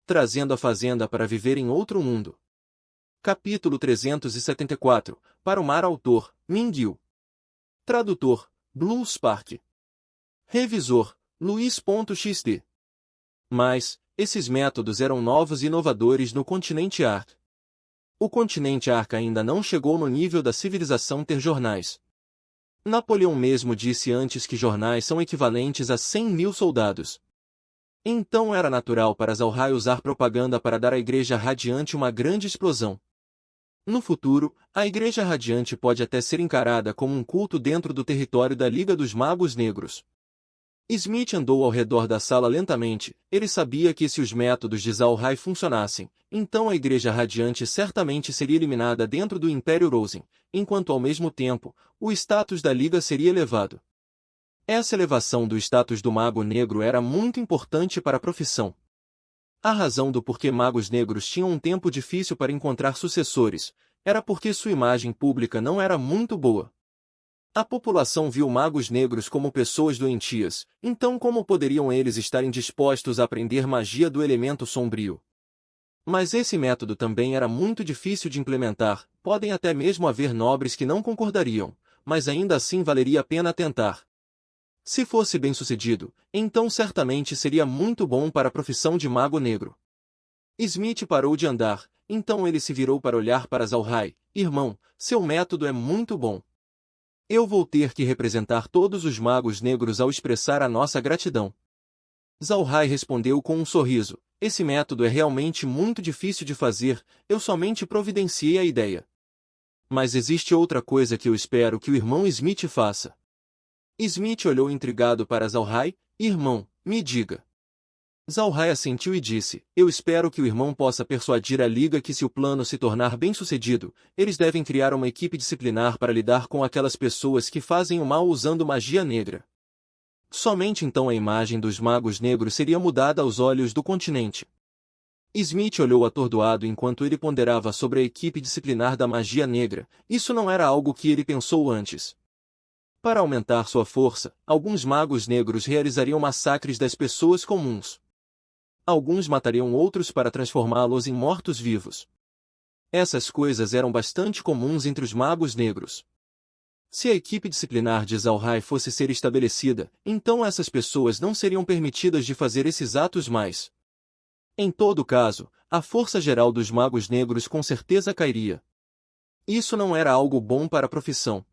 trazendo a fazenda para viver em outro mundo. Capítulo 374, para o mar. Autor, Ming-Yu. Tradutor, Blue Spark. Revisor, Luiz.xt. Mas, esses métodos eram novos e inovadores no continente Ark. O continente Ark ainda não chegou no nível da civilização ter jornais. Napoleão mesmo disse antes que jornais são equivalentes a 100.000 soldados. Então era natural para Zalhai usar propaganda para dar à Igreja Radiante uma grande explosão. No futuro, a Igreja Radiante pode até ser encarada como um culto dentro do território da Liga dos Magos Negros. Smith andou ao redor da sala lentamente. Ele sabia que se os métodos de Zalhai funcionassem, então a Igreja Radiante certamente seria eliminada dentro do Império Rosen, enquanto ao mesmo tempo, o status da Liga seria elevado. Essa elevação do status do Mago Negro era muito importante para a profissão. A razão do porquê magos negros tinham um tempo difícil para encontrar sucessores era porque sua imagem pública não era muito boa. A população viu magos negros como pessoas doentias, então como poderiam eles estarem dispostos a aprender magia do elemento sombrio? Mas esse método também era muito difícil de implementar, podem até mesmo haver nobres que não concordariam, mas ainda assim valeria a pena tentar. Se fosse bem-sucedido, então certamente seria muito bom para a profissão de mago negro. Smith parou de andar, então ele se virou para olhar para Zalhai. Irmão, seu método é muito bom. Eu vou ter que representar todos os magos negros ao expressar a nossa gratidão. Zalhai respondeu com um sorriso. Esse método é realmente muito difícil de fazer, eu somente providenciei a ideia. Mas existe outra coisa que eu espero que o irmão Smith faça. Smith olhou intrigado para Zalhai. Irmão, me diga. Zalhai assentiu e disse, eu espero que o irmão possa persuadir a Liga que se o plano se tornar bem-sucedido, eles devem criar uma equipe disciplinar para lidar com aquelas pessoas que fazem o mal usando magia negra. Somente então a imagem dos magos negros seria mudada aos olhos do continente. Smith olhou atordoado enquanto ele ponderava sobre a equipe disciplinar da magia negra. Isso não era algo que ele pensou antes. Para aumentar sua força, alguns magos negros realizariam massacres das pessoas comuns. Alguns matariam outros para transformá-los em mortos-vivos. Essas coisas eram bastante comuns entre os magos negros. Se a equipe disciplinar de Zalhai fosse ser estabelecida, então essas pessoas não seriam permitidas de fazer esses atos mais. Em todo caso, a força geral dos magos negros com certeza cairia. Isso não era algo bom para a profissão.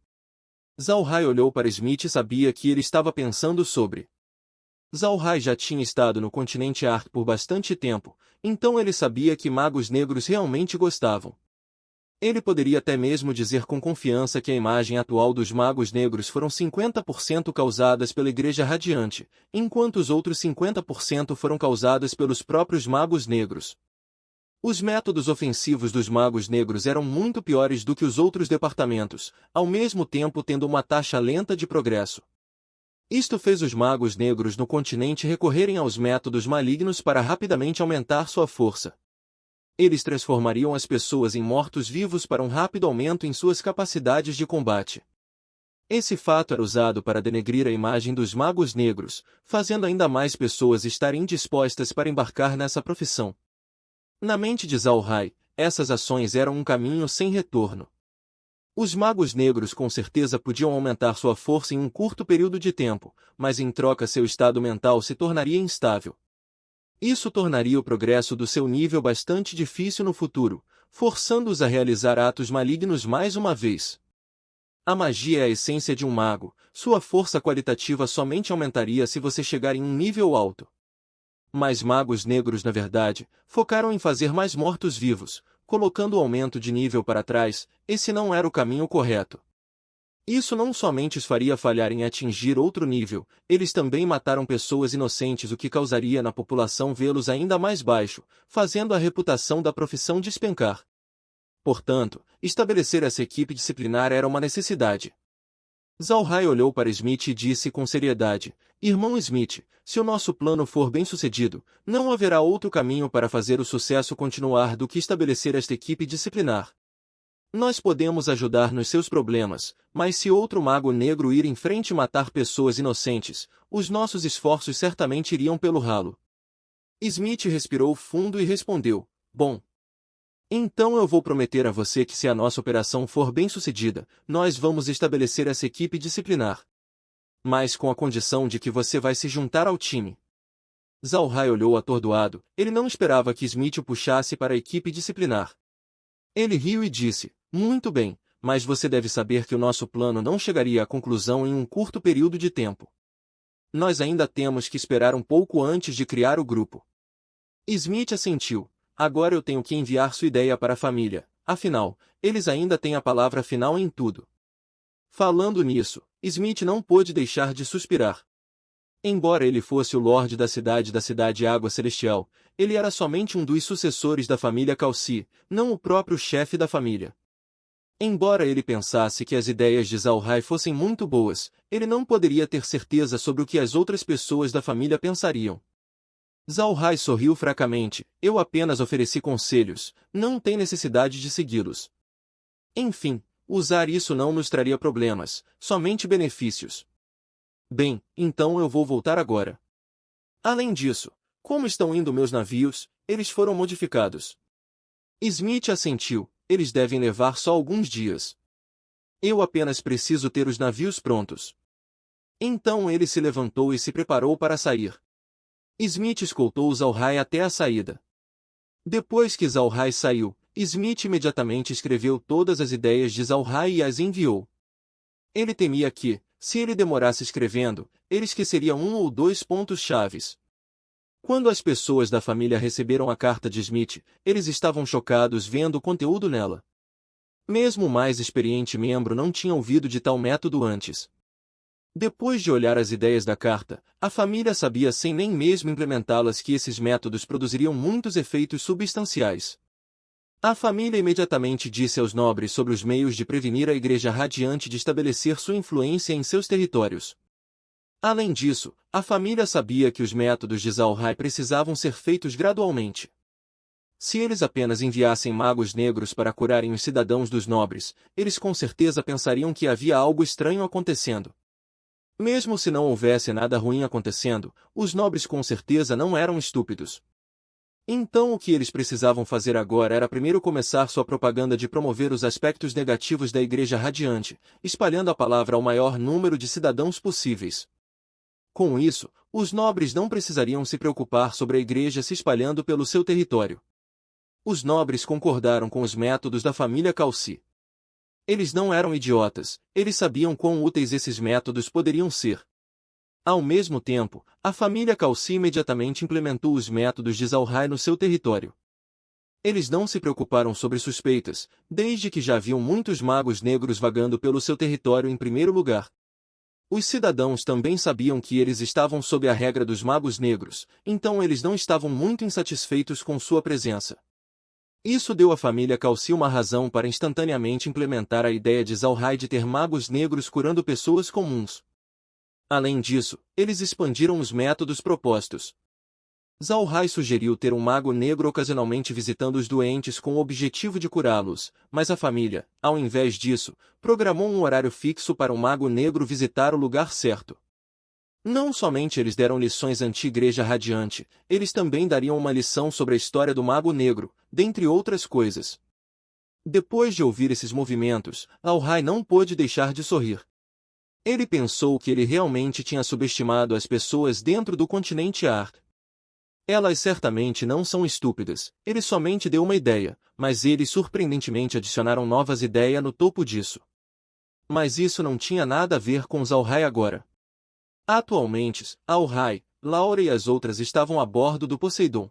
Zalhai olhou para Smith e sabia que ele estava pensando sobre. Zalhai já tinha estado no continente Ark por bastante tempo, então ele sabia que magos negros realmente gostavam. Ele poderia até mesmo dizer com confiança que a imagem atual dos magos negros foram 50% causadas pela Igreja Radiante, enquanto os outros 50% foram causadas pelos próprios magos negros. Os métodos ofensivos dos magos negros eram muito piores do que os outros departamentos, ao mesmo tempo tendo uma taxa lenta de progresso. Isto fez os magos negros no continente recorrerem aos métodos malignos para rapidamente aumentar sua força. Eles transformariam as pessoas em mortos-vivos para um rápido aumento em suas capacidades de combate. Esse fato era usado para denegrir a imagem dos magos negros, fazendo ainda mais pessoas estarem indispostas para embarcar nessa profissão. Na mente de Zalhai, essas ações eram um caminho sem retorno. Os magos negros com certeza podiam aumentar sua força em um curto período de tempo, mas em troca seu estado mental se tornaria instável. Isso tornaria o progresso do seu nível bastante difícil no futuro, forçando-os a realizar atos malignos mais uma vez. A magia é a essência de um mago, sua força qualitativa somente aumentaria se você chegar em um nível alto. Mas magos negros na verdade, focaram em fazer mais mortos-vivos, colocando o aumento de nível para trás. Esse não era o caminho correto. Isso não somente os faria falhar em atingir outro nível, eles também mataram pessoas inocentes, o que causaria na população vê-los ainda mais baixo, fazendo a reputação da profissão despencar. Portanto, estabelecer essa equipe disciplinar era uma necessidade. Zalhai olhou para Smith e disse com seriedade, Irmão Smith, se o nosso plano for bem-sucedido, não haverá outro caminho para fazer o sucesso continuar do que estabelecer esta equipe disciplinar. Nós podemos ajudar nos seus problemas, mas se outro mago negro ir em frente e matar pessoas inocentes, os nossos esforços certamente iriam pelo ralo. Smith respirou fundo e respondeu: Bom. Então eu vou prometer a você que se a nossa operação for bem-sucedida, nós vamos estabelecer essa equipe disciplinar. Mas com a condição de que você vai se juntar ao time. Zhao-Hai olhou atordoado, ele não esperava que Smith o puxasse para a equipe disciplinar. Ele riu e disse: Muito bem, mas você deve saber que o nosso plano não chegaria à conclusão em um curto período de tempo. Nós ainda temos que esperar um pouco antes de criar o grupo. Smith assentiu. Agora eu tenho que enviar sua ideia para a família, afinal, eles ainda têm a palavra final em tudo. Falando nisso, Smith não pôde deixar de suspirar. Embora ele fosse o Lorde da cidade Água Celestial, ele era somente um dos sucessores da família Calci, não o próprio chefe da família. Embora ele pensasse que as ideias de Zhao-Hai fossem muito boas, ele não poderia ter certeza sobre o que as outras pessoas da família pensariam. Zhao-Hai sorriu fracamente. Eu apenas ofereci conselhos, não tem necessidade de segui-los. Enfim, usar isso não nos traria problemas, somente benefícios. Bem, então eu vou voltar agora. Além disso, como estão indo meus navios, eles foram modificados. Smith assentiu, eles devem levar só alguns dias. Eu apenas preciso ter os navios prontos. Então ele se levantou e se preparou para sair. Smith escoltou Zhao-Hai até a saída. Depois que Zhao-Hai saiu, Smith imediatamente escreveu todas as ideias de Zhao-Hai e as enviou. Ele temia que, se ele demorasse escrevendo, ele esqueceria um ou dois pontos-chaves. Quando as pessoas da família receberam a carta de Smith, eles estavam chocados vendo o conteúdo nela. Mesmo o mais experiente membro não tinha ouvido de tal método antes. Depois de olhar as ideias da carta, a família sabia sem nem mesmo implementá-las que esses métodos produziriam muitos efeitos substanciais. A família imediatamente disse aos nobres sobre os meios de prevenir a Igreja Radiante de estabelecer sua influência em seus territórios. Além disso, a família sabia que os métodos de Zhao-Hai precisavam ser feitos gradualmente. Se eles apenas enviassem magos negros para curarem os cidadãos dos nobres, eles com certeza pensariam que havia algo estranho acontecendo. Mesmo se não houvesse nada ruim acontecendo, os nobres com certeza não eram estúpidos. Então o que eles precisavam fazer agora era primeiro começar sua propaganda de promover os aspectos negativos da Igreja Radiante, espalhando a palavra ao maior número de cidadãos possíveis. Com isso, os nobres não precisariam se preocupar sobre a Igreja se espalhando pelo seu território. Os nobres concordaram com os métodos da família Calci. Eles não eram idiotas, eles sabiam quão úteis esses métodos poderiam ser. Ao mesmo tempo, a família Calci imediatamente implementou os métodos de Zhao-Hai no seu território. Eles não se preocuparam sobre suspeitas, desde que já haviam muitos magos negros vagando pelo seu território em primeiro lugar. Os cidadãos também sabiam que eles estavam sob a regra dos magos negros, então eles não estavam muito insatisfeitos com sua presença. Isso deu à família Calci uma razão para instantaneamente implementar a ideia de Zhao-Hai de ter magos negros curando pessoas comuns. Além disso, eles expandiram os métodos propostos. Zhao-Hai sugeriu ter um mago negro ocasionalmente visitando os doentes com o objetivo de curá-los, mas a família, ao invés disso, programou um horário fixo para o mago negro visitar o lugar certo. Não somente eles deram lições anti-Igreja Radiante, eles também dariam uma lição sobre a história do Mago Negro, dentre outras coisas. Depois de ouvir esses movimentos, Zhao-Hai não pôde deixar de sorrir. Ele pensou que ele realmente tinha subestimado as pessoas dentro do continente Ark. Elas certamente não são estúpidas, ele somente deu uma ideia, mas eles surpreendentemente adicionaram novas ideias no topo disso. Mas isso não tinha nada a ver com Zhao-Hai agora. Atualmente, Zhao-Hai, Laura e as outras estavam a bordo do Poseidon.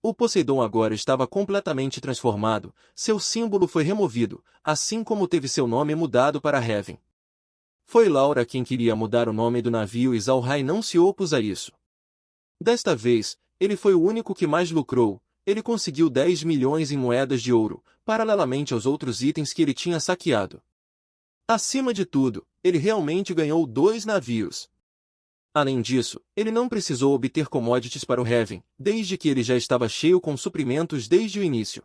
O Poseidon agora estava completamente transformado, seu símbolo foi removido, assim como teve seu nome mudado para Heaven. Foi Laura quem queria mudar o nome do navio e Zhao-Hai não se opôs a isso. Desta vez, ele foi o único que mais lucrou, ele conseguiu 10 milhões em moedas de ouro, paralelamente aos outros itens que ele tinha saqueado. Acima de tudo, ele realmente ganhou 2 navios. Além disso, ele não precisou obter commodities para o Heaven, desde que ele já estava cheio com suprimentos desde o início.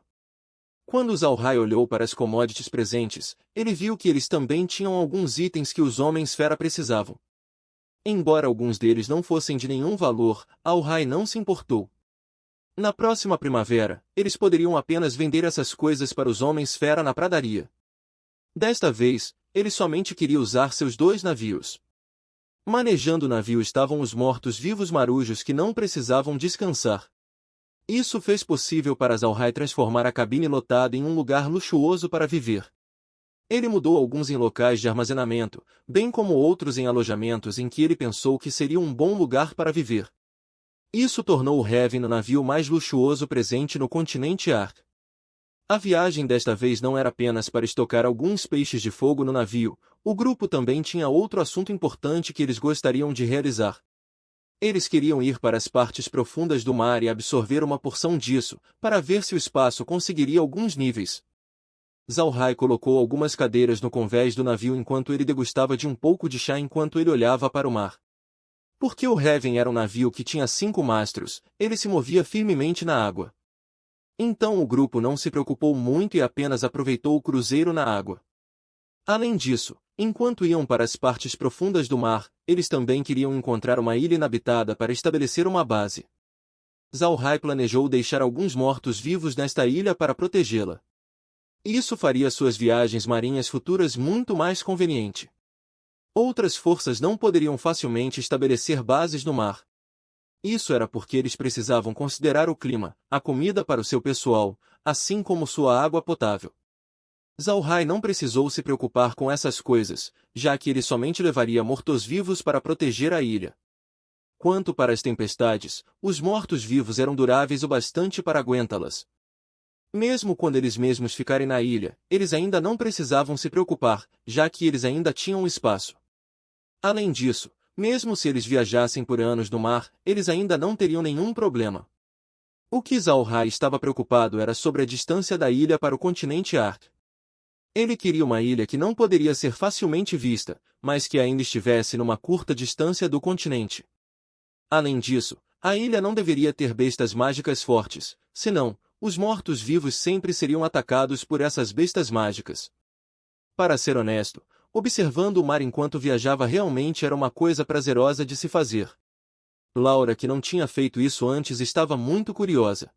Quando Zhao-Hai olhou para as commodities presentes, ele viu que eles também tinham alguns itens que os homens-fera precisavam. Embora alguns deles não fossem de nenhum valor, Zhao-Hai não se importou. Na próxima primavera, eles poderiam apenas vender essas coisas para os homens-fera na pradaria. Desta vez, ele somente queria usar seus 2 navios. Manejando o navio estavam os mortos-vivos marujos que não precisavam descansar. Isso fez possível para Zalhai transformar a cabine lotada em um lugar luxuoso para viver. Ele mudou alguns em locais de armazenamento, bem como outros em alojamentos em que ele pensou que seria um bom lugar para viver. Isso tornou o Heaven o navio mais luxuoso presente no continente Ark. A viagem desta vez não era apenas para estocar alguns peixes de fogo no navio, o grupo também tinha outro assunto importante que eles gostariam de realizar. Eles queriam ir para as partes profundas do mar e absorver uma porção disso, para ver se o espaço conseguiria alguns níveis. Zalhai colocou algumas cadeiras no convés do navio enquanto ele degustava de um pouco de chá enquanto ele olhava para o mar. Porque o Heaven era um navio que tinha 5 mastros, ele se movia firmemente na água. Então o grupo não se preocupou muito e apenas aproveitou o cruzeiro na água. Além disso, enquanto iam para as partes profundas do mar, eles também queriam encontrar uma ilha inabitada para estabelecer uma base. Zalhai planejou deixar alguns mortos-vivos nesta ilha para protegê-la. Isso faria suas viagens marinhas futuras muito mais conveniente. Outras forças não poderiam facilmente estabelecer bases no mar. Isso era porque eles precisavam considerar o clima, a comida para o seu pessoal, assim como sua água potável. Zalhai não precisou se preocupar com essas coisas, já que ele somente levaria mortos-vivos para proteger a ilha. Quanto para as tempestades, os mortos-vivos eram duráveis o bastante para aguentá-las. Mesmo quando eles mesmos ficarem na ilha, eles ainda não precisavam se preocupar, já que eles ainda tinham espaço. Além disso, mesmo se eles viajassem por anos no mar, eles ainda não teriam nenhum problema. O que Zalhai estava preocupado era sobre a distância da ilha para o continente Ark. Ele queria uma ilha que não poderia ser facilmente vista, mas que ainda estivesse numa curta distância do continente. Além disso, a ilha não deveria ter bestas mágicas fortes, senão, os mortos-vivos sempre seriam atacados por essas bestas mágicas. Para ser honesto, observando o mar enquanto viajava realmente era uma coisa prazerosa de se fazer. Laura, que não tinha feito isso antes, estava muito curiosa.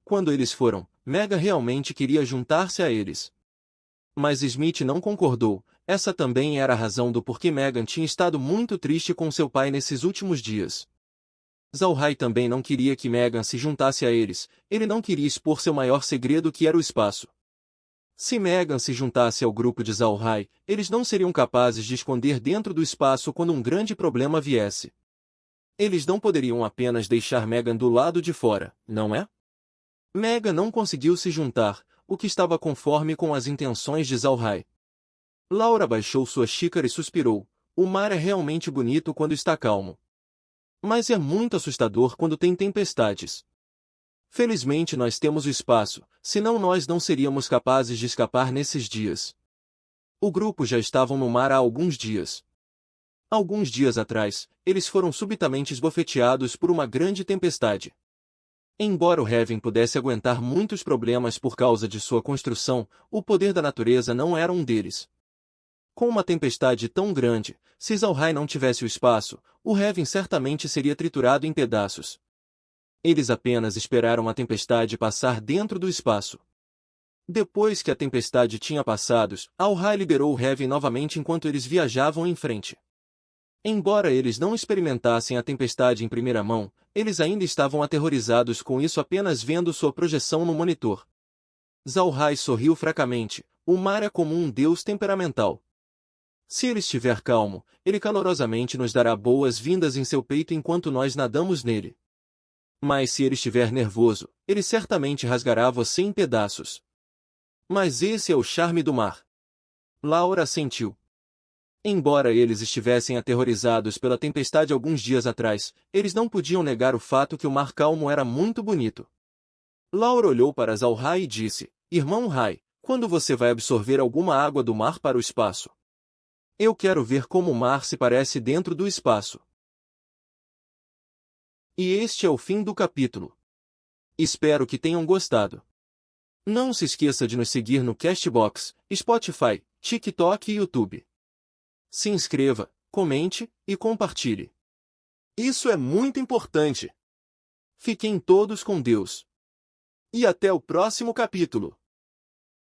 Quando eles foram, Megan realmente queria juntar-se a eles. Mas Smith não concordou, essa também era a razão do porquê Megan tinha estado muito triste com seu pai nesses últimos dias. Zalhai também não queria que Megan se juntasse a eles, ele não queria expor seu maior segredo que era o espaço. Se Megan se juntasse ao grupo de Zalhai, eles não seriam capazes de esconder dentro do espaço quando um grande problema viesse. Eles não poderiam apenas deixar Megan do lado de fora, não é? Megan não conseguiu se juntar, o que estava conforme com as intenções de Zalhai. Laura baixou sua xícara e suspirou. O mar é realmente bonito quando está calmo. Mas é muito assustador quando tem tempestades. Felizmente nós temos o espaço, senão nós não seríamos capazes de escapar nesses dias. O grupo já estava no mar há alguns dias. Alguns dias atrás, eles foram subitamente esbofeteados por uma grande tempestade. Embora o Heaven pudesse aguentar muitos problemas por causa de sua construção, o poder da natureza não era um deles. Com uma tempestade tão grande, se Zalhai não tivesse o espaço, o Heaven certamente seria triturado em pedaços. Eles apenas esperaram a tempestade passar dentro do espaço. Depois que a tempestade tinha passado, Zalhai liberou o Heaven novamente enquanto eles viajavam em frente. Embora eles não experimentassem a tempestade em primeira mão, eles ainda estavam aterrorizados com isso apenas vendo sua projeção no monitor. Zalhai sorriu fracamente. O mar é como um deus temperamental. Se ele estiver calmo, ele calorosamente nos dará boas-vindas em seu peito enquanto nós nadamos nele. Mas se ele estiver nervoso, ele certamente rasgará você em pedaços. Mas esse é o charme do mar. Laura assentiu. Embora eles estivessem aterrorizados pela tempestade alguns dias atrás, eles não podiam negar o fato que o mar calmo era muito bonito. Laura olhou para Zalhai e disse, Irmão Hai, quando você vai absorver alguma água do mar para o espaço? Eu quero ver como o mar se parece dentro do espaço. E este é o fim do capítulo. Espero que tenham gostado. Não se esqueça de nos seguir no Castbox, Spotify, TikTok e YouTube. Se inscreva, comente e compartilhe. Isso é muito importante. Fiquem todos com Deus. E até o próximo capítulo.